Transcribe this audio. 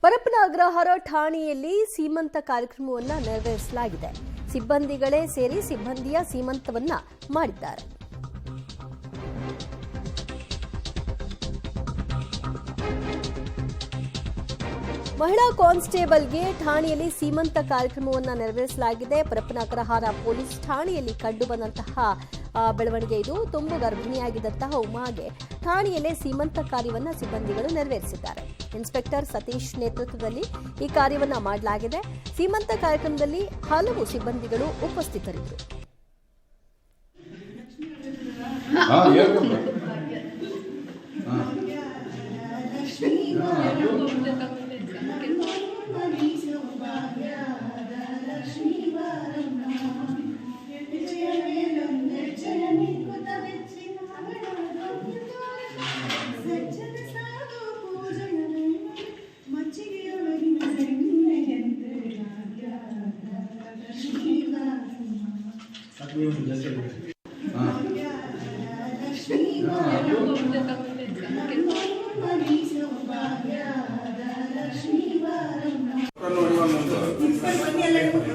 ಪರಪ್ಪನ ಅಗ್ರಹಾರ ಠಾಣೆಯಲ್ಲಿ ಸೀಮಂತ ಕಾರ್ಯಕ್ರಮವನ್ನು ನೆರವೇರಿಸಲಾಗಿದೆ. ಸಿಬ್ಬಂದಿಗಳೇ ಸೇರಿ ಸಿಬ್ಬಂದಿಯ ಸೀಮಂತವನ್ನ ಮಾಡಿದ್ದಾರೆ. ಮಹಿಳಾ ಕಾನ್ಸ್ಟೇಬಲ್ಗೆ ಠಾಣೆಯಲ್ಲಿ ಸೀಮಂತ ಕಾರ್ಯಕ್ರಮವನ್ನು ನೆರವೇರಿಸಲಾಗಿದೆ. ಪರಪ್ಪನ ಅಗ್ರಹಾರ ಪೊಲೀಸ್ ಠಾಣೆಯಲ್ಲಿ ಕಂಡುಬಂದಂತಹ ಬೆಳವಣಿಗೆ ಇದು. ತುಂಬು ಗರ್ಭಿಣಿಯಾಗಿದ್ದಂತಹ ಉಮಾಗೆ ಠಾಣೆಯಲ್ಲೇ ಸೀಮಂತ ಕಾರ್ಯವನ್ನು ಸಿಬ್ಬಂದಿಗಳು ನೆರವೇರಿಸಿದ್ದಾರೆ. ಇನ್ಸ್ಪೆಕ್ಟರ್ ಸತೀಶ್ ನೇತೃತ್ವದಲ್ಲಿ ಈ ಕಾರ್ಯವನ್ನು ಮಾಡಲಾಗಿದೆ. ಸೀಮಂತ ಕಾರ್ಯಕ್ರಮದಲ್ಲಿ ಹಲವು ಸಿಬ್ಬಂದಿಗಳು ಉಪಸ್ಥಿತರಿದ್ದರು. ನೋಡಿ